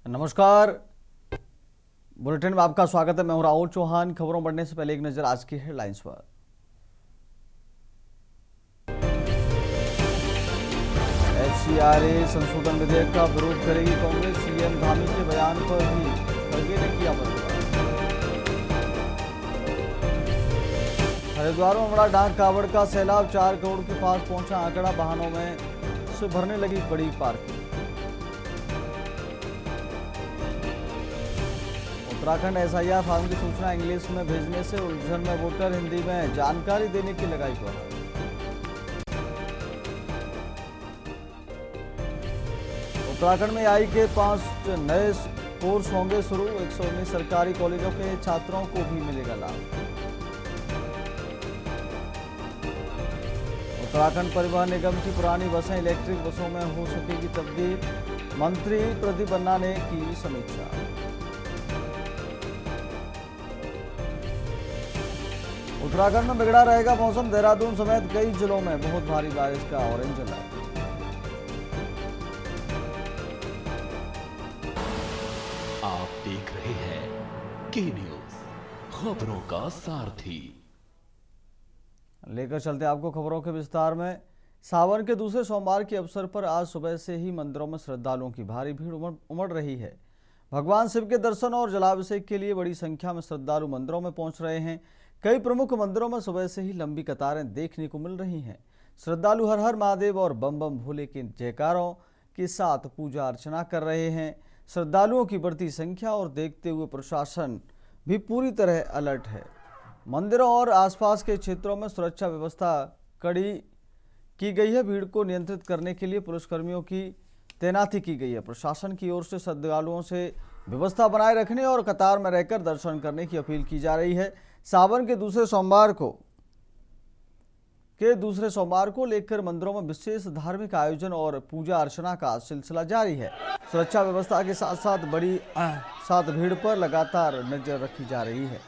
नमस्कार। बुलेटिन में आपका स्वागत है। मैं हूं राहुल चौहान। खबरों बढ़ने से पहले एक नजर आज की हेडलाइंस पर। एफसीआरए संशोधन विधेयक का विरोध करेगी कांग्रेस। सीएम धामी के बयान पर भी खड़गे ने किया पलटवार। हरिद्वार में बड़ा डाक कावड़ का सैलाब, 4 करोड़ के पास पहुंचा आंकड़ा। वाहनों में से भरने लगी बड़ी पार्किंग। उत्तराखंड एसआईआर फॉर्म की सूचना इंग्लिश में भेजने से उलझन में वोटर, हिंदी में जानकारी देने की लगाई गुहार। उत्तराखंड में आई के 5 नए कोर्स होंगे शुरू। 119 सरकारी कॉलेजों के छात्रों को भी मिलेगा लाभ। उत्तराखंड परिवहन निगम की पुरानी बसें इलेक्ट्रिक बसों में हो सकेगी तब्दील। मंत्री प्रदीप बन्ना ने की समीक्षा। उत्तराखंड में बिगड़ा रहेगा मौसम। देहरादून समेत कई जिलों में बहुत भारी बारिश का ऑरेंज अलर्ट। आप देख रहे हैं के न्यूज, खबरों का सारथी। लेकर चलते आपको खबरों के विस्तार में। सावन के दूसरे सोमवार के अवसर पर आज सुबह से ही मंदिरों में श्रद्धालुओं की भारी भीड़ उमड़ रही है। भगवान शिव के दर्शन और जलाभिषेक के लिए बड़ी संख्या में श्रद्धालु मंदिरों में पहुंच रहे हैं। कई प्रमुख मंदिरों में सुबह से ही लंबी कतारें देखने को मिल रही हैं। श्रद्धालु हर हर महादेव और बम बम भोले के जयकारों के साथ पूजा अर्चना कर रहे हैं। श्रद्धालुओं की बढ़ती संख्या और देखते हुए प्रशासन भी पूरी तरह अलर्ट है। मंदिरों और आसपास के क्षेत्रों में सुरक्षा व्यवस्था कड़ी की गई है। भीड़ को नियंत्रित करने के लिए पुलिसकर्मियों की तैनाती की गई है। प्रशासन की ओर से श्रद्धालुओं से व्यवस्था बनाए रखने और कतार में रहकर दर्शन करने की अपील की जा रही है। सावन के दूसरे सोमवार को लेकर मंदिरों में विशेष धार्मिक आयोजन और पूजा अर्चना का सिलसिला जारी है। सुरक्षा व्यवस्था के साथ भीड़ पर लगातार नजर रखी जा रही है।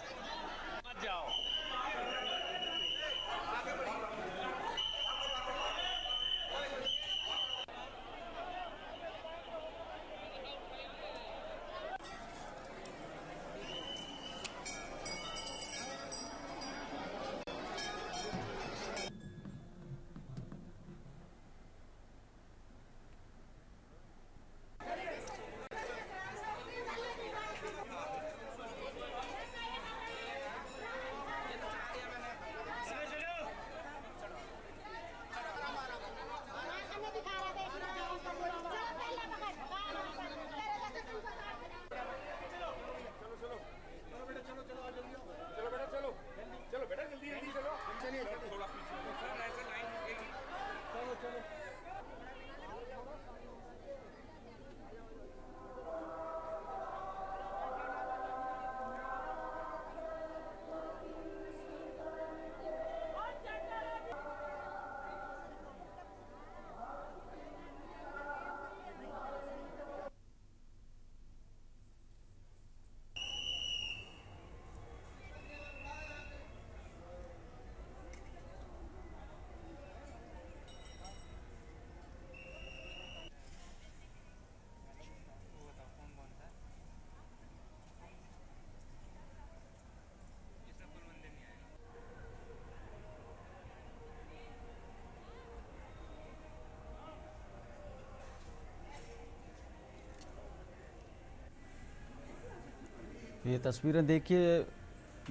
ये तस्वीरें देखिए,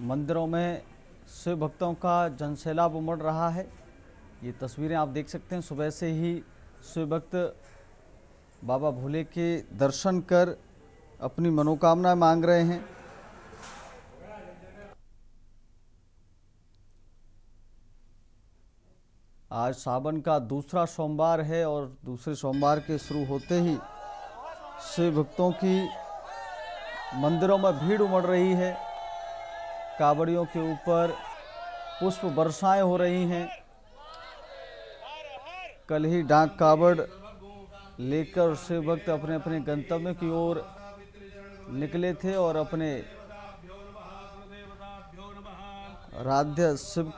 मंदिरों में शिव भक्तों का जनसैलाब उमड़ रहा है। ये तस्वीरें आप देख सकते हैं। सुबह से ही शिव भक्त बाबा भोले के दर्शन कर अपनी मनोकामनाएं मांग रहे हैं। आज सावन का दूसरा सोमवार है और दूसरे सोमवार के शुरू होते ही शिव भक्तों की मंदिरों में भीड़ उमड़ रही है। कावड़ियों के ऊपर पुष्प वर्षाएं हो रही हैं। कल ही डाक कावड़ लेकर शिव भक्त अपने अपने गंतव्य की ओर निकले थे और अपने आराध्य शिव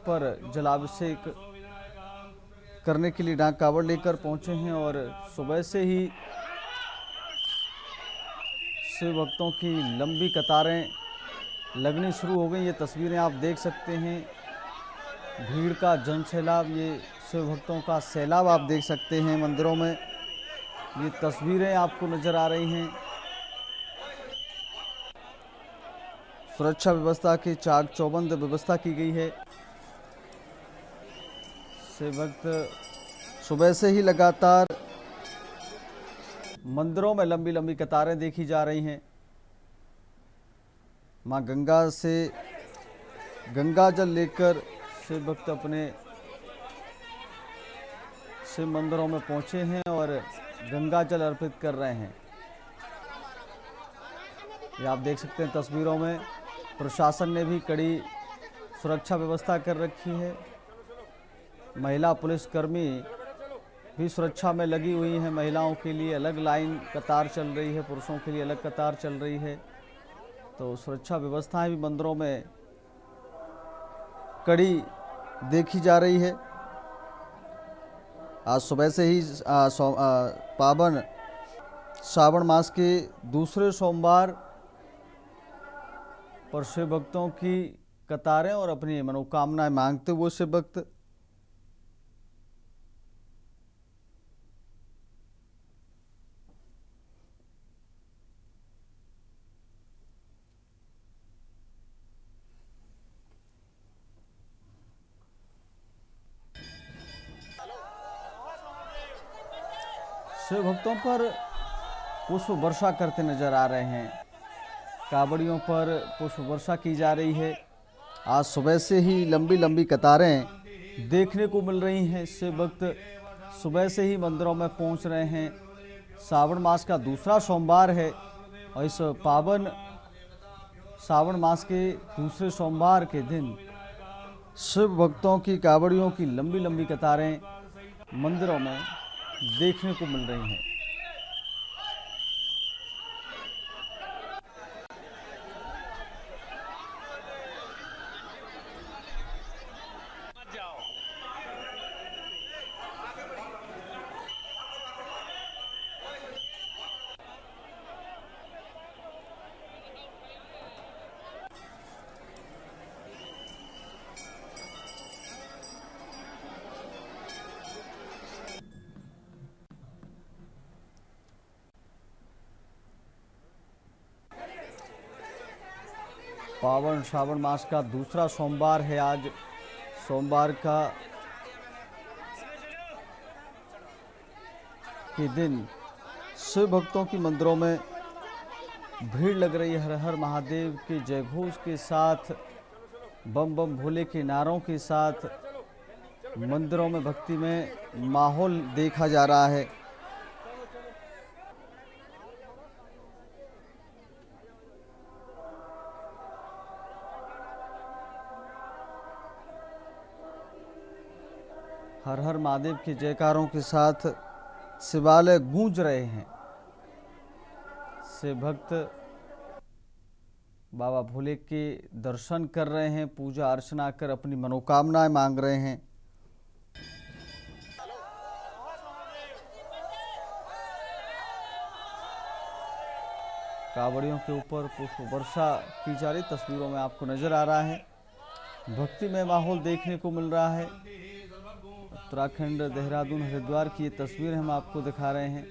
पर जलाभिषेक करने के लिए डाक कावड़ लेकर पहुंचे हैं। और सुबह से ही शिव भक्तों की लंबी कतारें लगनी शुरू हो गई। ये तस्वीरें आप देख सकते हैं, भीड़ का जन सैलाब, ये शिव भक्तों का सैलाब आप देख सकते हैं मंदिरों में। ये तस्वीरें आपको नजर आ रही हैं। सुरक्षा व्यवस्था की चाक चौबंद व्यवस्था की गई है। शिव भक्त सुबह से ही लगातार मंदिरों में लंबी लंबी कतारें देखी जा रही हैं। मां गंगा से गंगा जल लेकर शिव भक्त अपने शिव मंदिरों में पहुंचे हैं और गंगा जल अर्पित कर रहे हैं। ये आप देख सकते हैं तस्वीरों में। प्रशासन ने भी कड़ी सुरक्षा व्यवस्था कर रखी है। महिला पुलिसकर्मी भी सुरक्षा में लगी हुई हैं। महिलाओं के लिए अलग लाइन कतार चल रही है, पुरुषों के लिए अलग कतार चल रही है। तो सुरक्षा व्यवस्थाएं भी मंदिरों में कड़ी देखी जा रही है। आज सुबह से ही पावन श्रावण मास के दूसरे सोमवार पर शिव भक्तों की कतारें और अपनी मनोकामनाएं मांगते हुए शिव भक्त शिव भक्तों पर पुष्प वर्षा करते नजर आ रहे हैं। कावड़ियों पर पुष्प वर्षा की जा रही है। आज सुबह से ही लंबी लंबी कतारें देखने को मिल रही हैं। शिव भक्त सुबह से ही मंदिरों में पहुंच रहे हैं। श्रावण मास का दूसरा सोमवार है और इस पावन श्रावण मास के दूसरे सोमवार के दिन शिव भक्तों की कावड़ियों की लंबी लंबी कतारें मंदिरों में देखने को मिल रही हैं। पावन श्रावण मास का दूसरा सोमवार है। आज सोमवार के दिन शिव भक्तों की मंदिरों में भीड़ लग रही है। हर हर महादेव के जयघोष के साथ, बम बम भोले के नारों के साथ मंदिरों में भक्ति में माहौल देखा जा रहा है। हर हर महादेव के जयकारों के साथ शिवालय गूंज रहे हैं। शिव भक्त बाबा भोले के दर्शन कर रहे हैं, पूजा अर्चना कर अपनी मनोकामनाएं मांग रहे हैं। कावड़ियों के ऊपर पुष्प वर्षा की जा रही तस्वीरों में आपको नजर आ रहा है। भक्ति में माहौल देखने को मिल रहा है। उत्तराखंड, देहरादून, हरिद्वार की ये तस्वीर हम आपको दिखा रहे हैं।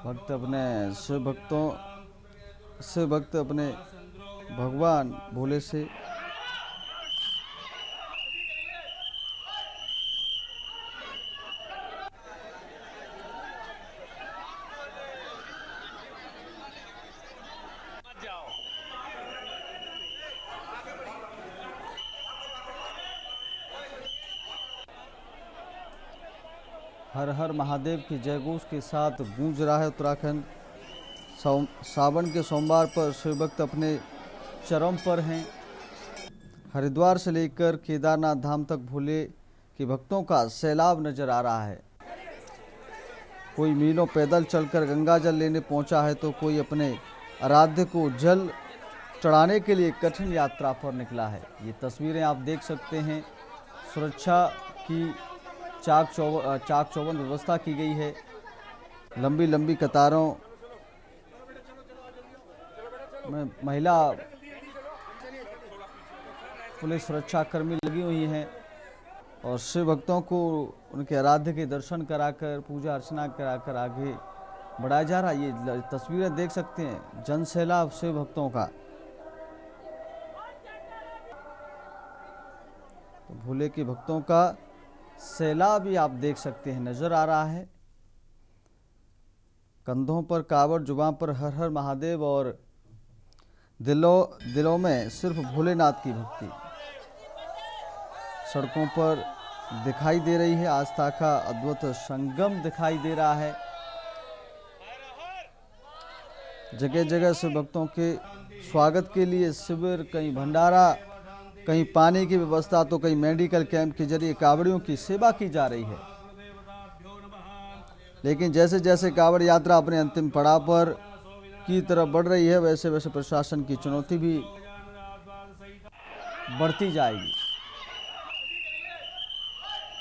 भक्त अपने शिव भक्त अपने भगवान भोले से हर हर महादेव के जयघोष के साथ गूंज रहा है उत्तराखंड। सावन के सोमवार पर शिव भक्त अपने चरम पर हैं। हरिद्वार से लेकर केदारनाथ धाम तक भोले के भक्तों का सैलाब नजर आ रहा है। कोई मीलों पैदल चलकर गंगा जल लेने पहुंचा है, तो कोई अपने आराध्य को जल चढ़ाने के लिए कठिन यात्रा पर निकला है। ये तस्वीरें आप देख सकते हैं। सुरक्षा की चाक चौबंद व्यवस्था की गई है। लंबी लंबी कतारों में महिला पुलिस सुरक्षाकर्मी लगी हुई हैं और शिव भक्तों को उनके आराध्य के दर्शन कराकर पूजा अर्चना कराकर आगे बढ़ाया जा रहा है। ये तस्वीरें देख सकते हैं, जन सैलाब शिव भक्तों का। तो भोले के भक्तों का सैलाब भी आप देख सकते हैं नजर आ रहा है। कंधों पर कावड़, जुबां पर हर हर महादेव और दिलों में सिर्फ भोलेनाथ की भक्ति सड़कों पर दिखाई दे रही है। आस्था का अद्भुत संगम दिखाई दे रहा है। जगह जगह से भक्तों के स्वागत के लिए शिविर, कहीं भंडारा, कहीं पानी की व्यवस्था, तो कहीं मेडिकल कैंप के जरिए कावड़ियों की सेवा की जा रही है। लेकिन जैसे जैसे कावड़ यात्रा अपने अंतिम पड़ाव पर की तरफ बढ़ रही है, वैसे वैसे प्रशासन की चुनौती भी बढ़ती जाएगी।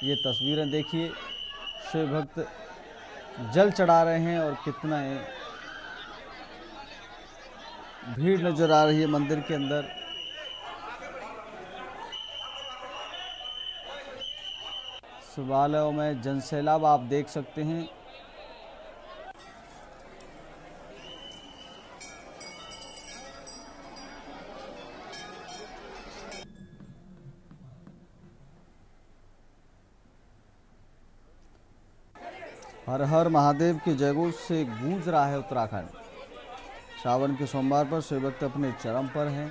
ये तस्वीरें देखिए, शिव भक्त जल चढ़ा रहे हैं और कितना भीड़ नजर आ रही है मंदिर के अंदर। शिवालयों में जनसैलाब आप देख सकते हैं। हर हर महादेव के जयघोष से गूंज रहा है उत्तराखंड। सावन के सोमवार पर शिव भक्त अपने चरम पर हैं।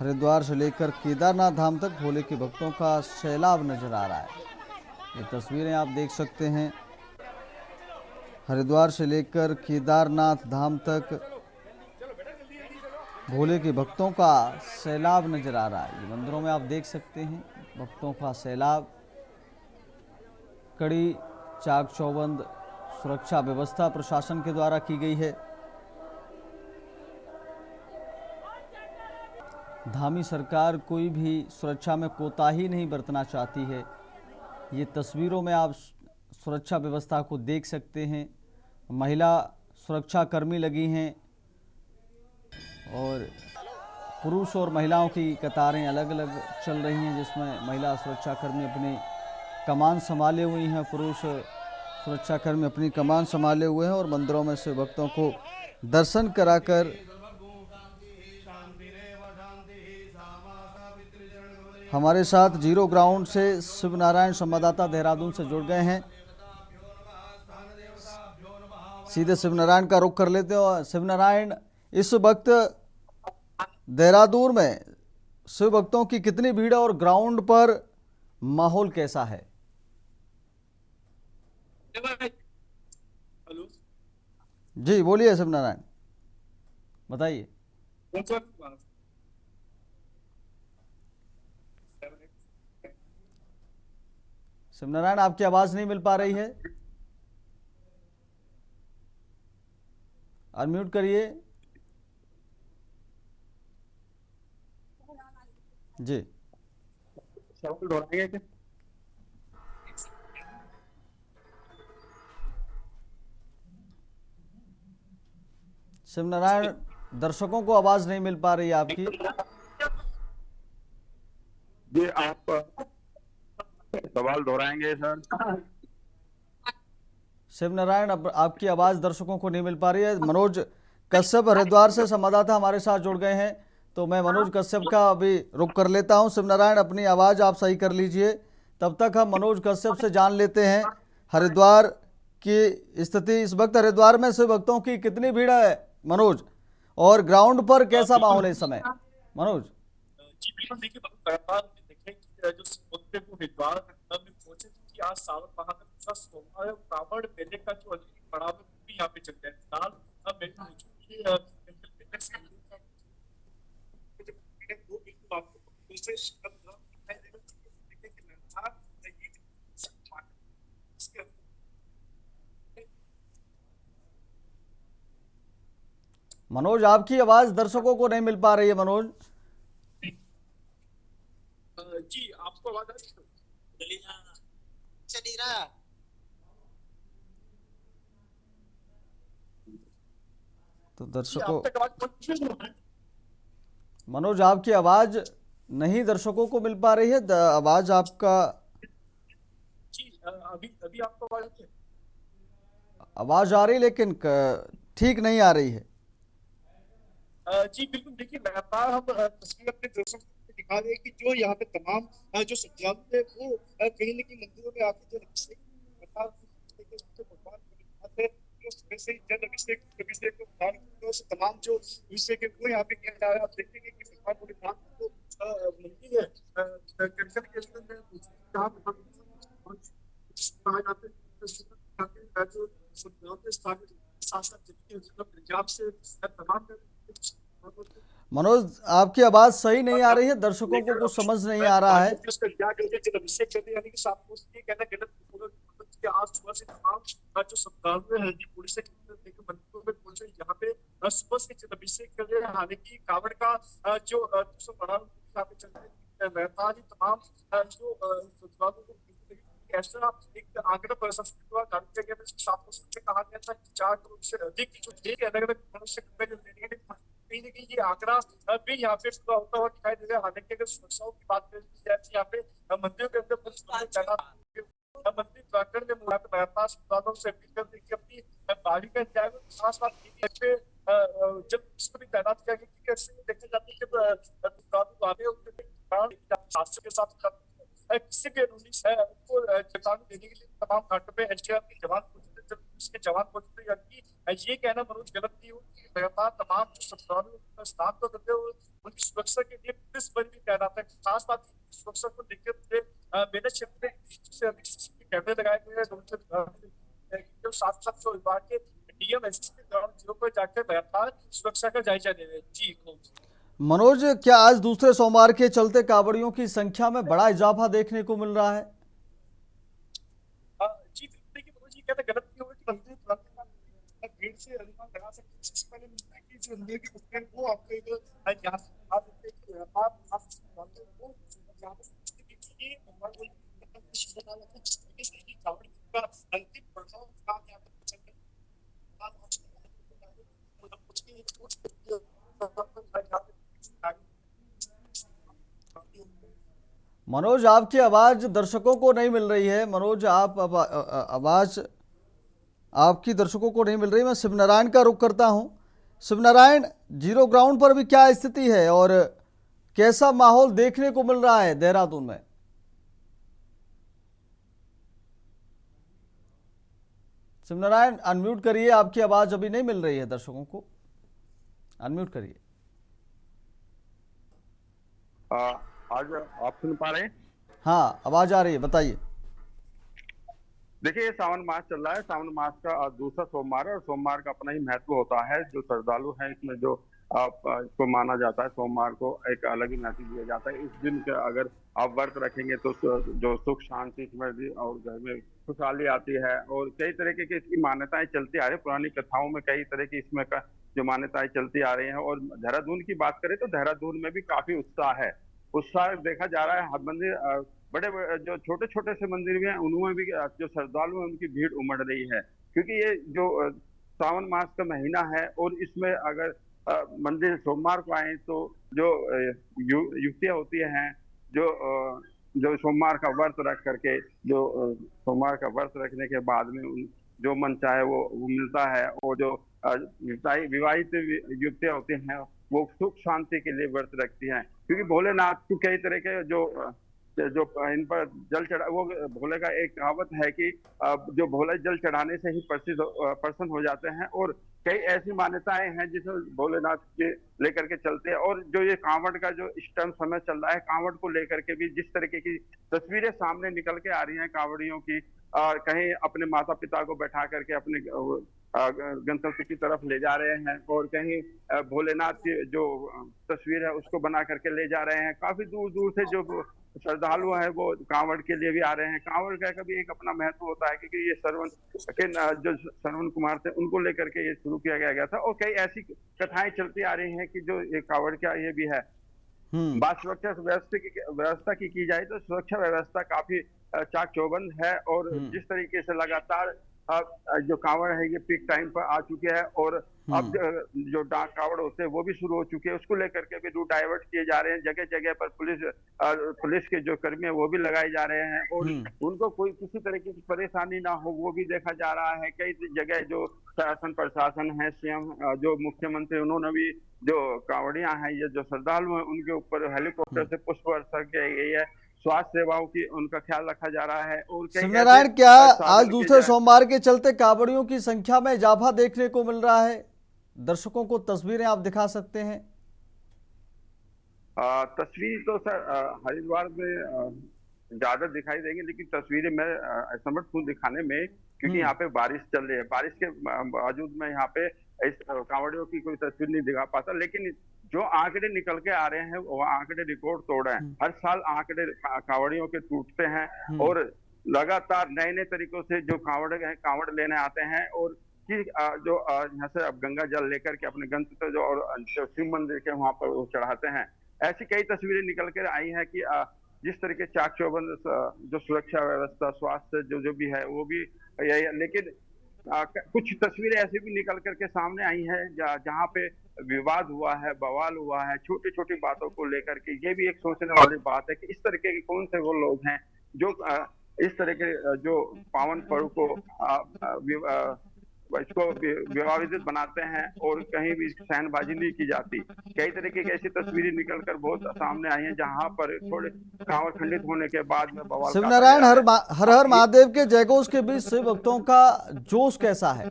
हरिद्वार से लेकर केदारनाथ धाम तक भोले के भक्तों का सैलाब नजर आ रहा है। ये तस्वीरें आप देख सकते हैं। हरिद्वार से लेकर केदारनाथ धाम तक भोले के भक्तों का सैलाब नजर आ रहा है। ये मंदिरों में आप देख सकते हैं भक्तों का सैलाब। कड़ी चाक चौबंद सुरक्षा व्यवस्था प्रशासन के द्वारा की गई है। धामी सरकार कोई भी सुरक्षा में कोताही नहीं बरतना चाहती है। ये तस्वीरों में आप सुरक्षा व्यवस्था को देख सकते हैं। महिला सुरक्षा कर्मी लगी हैं और पुरुष और महिलाओं की कतारें अलग अलग चल रही हैं, जिसमें महिला सुरक्षा कर्मी अपनी कमान संभाले हुई हैं, पुरुष सुरक्षाकर्मी अपनी कमान संभाले हुए हैं और मंदिरों में से भक्तों को दर्शन कराकर हमारे साथ जीरो ग्राउंड से शिव नारायण संवाददाता देहरादून से जुड़ गए हैं। सीधे शिव नारायण का रुख कर लेते हैं। और शिव नारायण, इस वक्त देहरादून में शिव भक्तों की कितनी भीड़ है और ग्राउंड पर माहौल कैसा है? हेलो जी बोलिए शिव नारायण, बताइए। शिव नारायण, आपकी आवाज नहीं मिल पा रही है, अनम्यूट करिए। जी शिव नारायण, दर्शकों को आवाज नहीं मिल पा रही है आपकी। जी आप सवाल दोहराएंगे सर? शिव नारायण, अब आपकी आवाज दर्शकों को नहीं मिल पा रही है। मनोज कश्यप हरिद्वार से संवाददाता हमारे साथ जुड़ गए हैं, तो मैं मनोज कश्यप का अभी रुख कर लेता हूं। शिव नारायण, अपनी आवाज आप सही कर लीजिए, तब तक हम मनोज कश्यप से जान लेते हैं हरिद्वार की स्थिति। इस वक्त हरिद्वार में शिव भक्तों की कितनी भीड़ है मनोज, और ग्राउंड पर कैसा माहौल है इस समय मनोज? जी बिल्कुल, देखिए बहुत लगातार देखें कि जो समुद्र को हरिद्वार में पहुंचे कि आज सावन माह का दूसरा सोमवार है। कांवड़ मेले का जो पड़ाव है वो भी यहाँ पे चल रहा है। फिलहाल अब मेरे मनोज, आपकी आवाज दर्शकों को नहीं मिल पा रही है मनोज। जी आपको आवाज आ रही है? चली रहा। तो जी दर्शकों, आप तक आवाज पहुंच रही है? मनोज आपकी आवाज नहीं दर्शकों को मिल पा रही है। आवाज आपका, जी अभी अभी आपको आवाज आ रही है? आवाज आ रही लेकिन ठीक नहीं आ रही है। जी बिल्कुल, देखिए लगातार हम तस्वीर अपने दर्शकों को दिखा रहे हैं कि जो यहाँ पे तमाम जो श्रद्धालु है वो कहीं न कहीं मंदिरों में आके जो अभिषेक लगातार जो भगवान भोलेनाथ है, जो सुबह से ही जल अभिषेक अभिषेक को प्रदान करते हैं, उस तमाम जो अभिषेक है वो यहाँ पे किया जा रहा है। आप देखेंगे कि भगवान भोलेनाथ की जो मंदिर है करकट के अंदर है, जहाँ पे भगवान जिसको कहा जाता है जो श्रद्धालु है, साथ साथ जितने मतलब पंजाब से तमाम मनोज आपकी आवाज सही नहीं आ रही है, दर्शकों को लेकर कुछ समझ नहीं आ रहा है। उसका क्या कहते हैं जब अभिषेक करते यानी कि साथ में ये कहना गलत कि आज सुबह से तमाम जो श्रद्धालु हैं जी पुलिस से लेकर मंदिरों में पहुंचे यहाँ पे सुबह से जल अभिषेक कर रहे हैं। हालांकि कांवड़ का जो बड़ा यहाँ पे चल रहता है तमाम जो श्रद्धालुओं को ऐसा एक आंकड़ा प्रशासन द्वारा जारी किया गया था, जिसके साथ में कहा गया था कि 4 करोड़ से अधिक जो एक अलग अलग मनुष्य कहीं न कहीं ये आंकड़ा भी यहाँ पे पूरा होता हुआ दिखाई दे रहा है। हालांकि अगर सुरक्षाओं की बात करें तो यहाँ पे मंदिरों के अंदर पुलिस बल तैनात मंदिर प्रांगण में यहाँ पे लगातार श्रद्धालुओं से अपील कर रही है कि अपनी बारी का इंतजार करें। साथ साथ पे जब इसको भी तैनात किया गया क्योंकि ऐसे देखा जाता है कि श्रद्धालु आने उनके हादसे के साथ किसी भी उन्नीस है उनको चेतावनी देने के लिए तमाम घाटों पे एसडीआर के जवान पहुंचते, जब उसके जवान पहुंचते, यानी ये कहना मनोज गलत नहीं हो कि लगातार तमाम जो श्रद्धालु स्नान तो करते हुए उनकी सुरक्षा के लिए पुलिस बल भी तैनात है। खास बात सुरक्षा को देखते हुए मेरे क्षेत्र में से अधिक सीसीटीवी कैमरे लगाए गए हैं, जो साथ साथ जो विभाग के डीएम एसपी ग्राउंड जीरो पर जाकर लगातार सुरक्षा का जायजा ले रहे हैं। जी मनोज, क्या आज दूसरे सोमवार के चलते कांवड़ियों की संख्या में बड़ा इजाफा देखने को मिल रहा है? जी देखिए मनोज, ये कहना गलत नहीं होगा कि मंदिर तुरंत भीड़ से अनुमान लगा सकते हैं। सबसे पहले मिलता है कि जो अंदर की बुकिंग है वो आपको एक यहाँ से बता देते हैं कि आप वो यहाँ पे ये भगवान को जिस तरीके से ही कांवड़ का अंतिम बढ़ाव काम यहाँ पे चल रहा है। मतलब मनोज आपकी आवाज दर्शकों को नहीं मिल रही है। मनोज आप आवाज आपकी दर्शकों को नहीं मिल रही। मैं शिवनारायण का रुख करता हूं। शिवनारायण, जीरो ग्राउंड पर भी क्या स्थिति है और कैसा माहौल देखने को मिल रहा है देहरादून में? शिवनारायण अनम्यूट करिए, आपकी आवाज अभी नहीं मिल रही है दर्शकों को, अनम्यूट करिए। आज आप सुन पा रहे हैं? हाँ आवाज आ रही है, बताइए। देखिए, ये सावन मास चल रहा है। सावन मास का दूसरा सोमवार है और सोमवार का अपना ही महत्व होता है। जो श्रद्धालु हैं इसमें जो इसको माना जाता है, सोमवार को एक अलग ही महत्व दिया जाता है। इस दिन के अगर आप व्रत रखेंगे तो जो सुख शांति समृद्धि और घर में खुशहाली आती है। और कई तरीके की इसकी मान्यताएं चलती आ रही है। पुरानी कथाओं में कई तरह की इसमें का जो मान्यताएं चलती आ रही हैं। और देहरादून की बात करें तो देहरादून में भी काफी उत्साह है। उत्साह देखा जा रहा है। हर मंदिर बड़े जो छोटे छोटे से मंदिर भी हैं उनमें भी जो श्रद्धालु हैं उनकी भीड़ उमड़ रही है। क्योंकि ये जो सावन मास का महीना है और इसमें अगर मंदिर सोमवार को आए तो जो युक्तियां होती हैं जो सोमवार का व्रत रख करके जो सोमवार का व्रत रखने के बाद में जो मन चाहे वो मिलता है। और जो विवाहित युक्तियां होती हैं वो सुख शांति के लिए व्रत रखती हैं। क्योंकि भोलेनाथ को कई तरह के जो इन पर जल चढ़ा, वो भोले का एक कहावत है कि जो भोले जल चढ़ाने से ही प्रसन्न हो जाते हैं। और कई ऐसी मान्यताएं हैं जिसमें भोलेनाथ के लेकर के चलते हैं। और जो ये कांवड़ का जो इस टाइम समय चल रहा है, कांवड़ को लेकर के भी जिस तरीके की तस्वीरें सामने निकल के आ रही हैं कांवड़ियों की, कहीं अपने माता पिता को बैठा करके अपने गंतव्य की तरफ ले जा रहे हैं और कहीं भोलेनाथ की जो तस्वीर है उसको बना करके ले जा रहे हैं। काफी दूर दूर से जो श्रद्धालु हैं वो कांवड़ के लिए भी आ रहे हैं। कांवड़ का भी एक अपना महत्व होता है क्योंकि ये श्रवण के जो श्रवण कुमार थे उनको लेकर के ये शुरू किया गया था। और कई ऐसी कथाएं चलती आ रही हैं कि जो ये कांवड़ का ये भी है बात सुरक्षा व्यवस्था की जाए तो सुरक्षा व्यवस्था काफी चाक चौबंद है। और जिस तरीके से लगातार जो कांवड़ है ये पीक टाइम पर आ चुके हैं और अब जो डाक कांवड़ होते हैं वो भी शुरू हो चुके हैं, उसको लेकर के भी रूट डाइवर्ट किए जा रहे हैं। जगह जगह पर पुलिस के जो कर्मी है वो भी लगाए जा रहे हैं और उनको कोई किसी तरह की परेशानी ना हो वो भी देखा जा रहा है। कई जगह जो शासन प्रशासन है, सीएम जो मुख्यमंत्री, उन्होंने भी जो कांवड़िया हैं ये जो श्रद्धालु हैं उनके ऊपर हेलीकॉप्टर से पुष्प वर्षा की गई है। स्वास्थ्य सेवाओं की उनका ख्याल रखा जा रहा है। और शिवनारायण, क्या आज दूसरे सोमवार के चलते कांवड़ियों की संख्या में इजाफा देखने को मिल रहा है? दर्शकों को तस्वीरें आप दिखा सकते हैं। तस्वीर तो सर हरिद्वार में ज्यादा दिखाई देंगी, लेकिन तस्वीरें मैं असमर्थ हूँ दिखाने में क्योंकि यहाँ पे बारिश चल रही है। बारिश के बावजूद मैं यहाँ पे इस कांवड़ियों की कोई तस्वीर नहीं दिखा पाता, लेकिन जो आंकड़े निकल के आ रहे हैं वो आंकड़े रिकॉर्ड तोड़ रहे हैं। हर साल आंकड़े कांवड़ियों के टूटते हैं और लगातार नए नए तरीकों से जो कांवड़ लेने आते हैं और जो यहाँ से अब गंगा जल लेकर के अपने गंतव्य जो और शिव मंदिर के वहां पर वो चढ़ाते हैं। ऐसी कई तस्वीरें निकल कर आई हैं कि जिस तरीके चाक चौबंद जो सुरक्षा व्यवस्था, स्वास्थ्य जो भी है वो भी यही है। लेकिन कुछ तस्वीरें ऐसी भी निकल करके सामने आई हैं जहाँ पे विवाद हुआ है, बवाल हुआ है, छोटी छोटी बातों को लेकर के। ये भी एक सोचने वाली बात है कि इस तरीके के कौन से वो लोग हैं जो इस तरह के जो पावन पर्व को इसको विवादित बनाते हैं और कहीं भी सहनबाजी नहीं की जाती। कई तरीके की ऐसी तस्वीरें निकलकर बहुत सामने आई हैं जहां पर थोड़े कांवड़ खंडित होने के बाद में बवाल। शिवनारायण, हर हर महादेव के जयघोष के बीच शिव भक्तों का जोश कैसा है?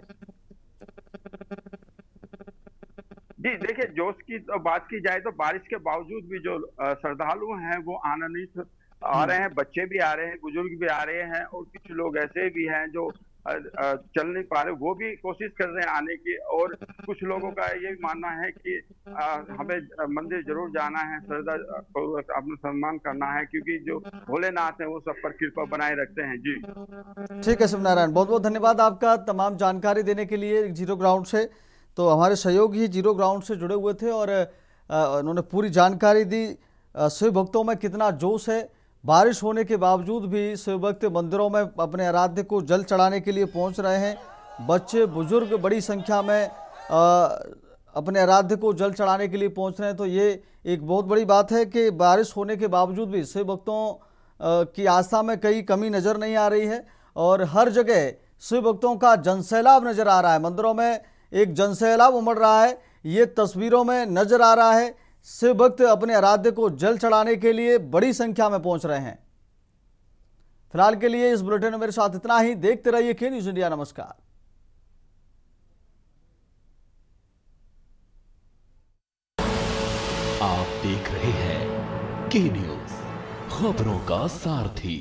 जी देखिए, जोश की तो बात की जाए तो बारिश के बावजूद भी जो श्रद्धालु हैं वो आनंदित आ रहे हैं। बच्चे भी आ रहे हैं, बुजुर्ग भी आ रहे हैं और कुछ लोग ऐसे भी हैं जो चल नहीं पा रहे, वो भी कोशिश कर रहे हैं आने की। और कुछ लोगों का ये मानना है कि हमें मंदिर जरूर जाना है, श्रद्धा को अपना सम्मान करना है क्योंकि जो भोलेनाथ है वो सब पर कृपा बनाए रखते हैं। जी ठीक है शिवनारायण, बहुत बहुत धन्यवाद आपका तमाम जानकारी देने के लिए जीरो ग्राउंड से। तो हमारे सहयोगी जीरो ग्राउंड से जुड़े हुए थे और उन्होंने पूरी जानकारी दी। शिव भक्तों में कितना जोश है, बारिश होने के बावजूद भी शिव भक्त मंदिरों में अपने आराध्य को जल चढ़ाने के लिए पहुंच रहे हैं। बच्चे बुजुर्ग बड़ी संख्या में अपने आराध्य को जल चढ़ाने के लिए पहुंच रहे हैं। तो ये एक बहुत बड़ी बात है कि बारिश होने के बावजूद भी शिव भक्तों की आस्था में कई कमी नज़र नहीं आ रही है और हर जगह शिव भक्तों का जनसैलाब नज़र आ रहा है। मंदिरों में एक जनसैलाब उमड़ रहा है, ये तस्वीरों में नज़र आ रहा है। शिव भक्त अपने आराध्य को जल चढ़ाने के लिए बड़ी संख्या में पहुंच रहे हैं। फिलहाल के लिए इस बुलेटिन में मेरे साथ इतना ही। देखते रहिए के न्यूज़ इंडिया। नमस्कार। आप देख रहे हैं के न्यूज़, खबरों का सारथी।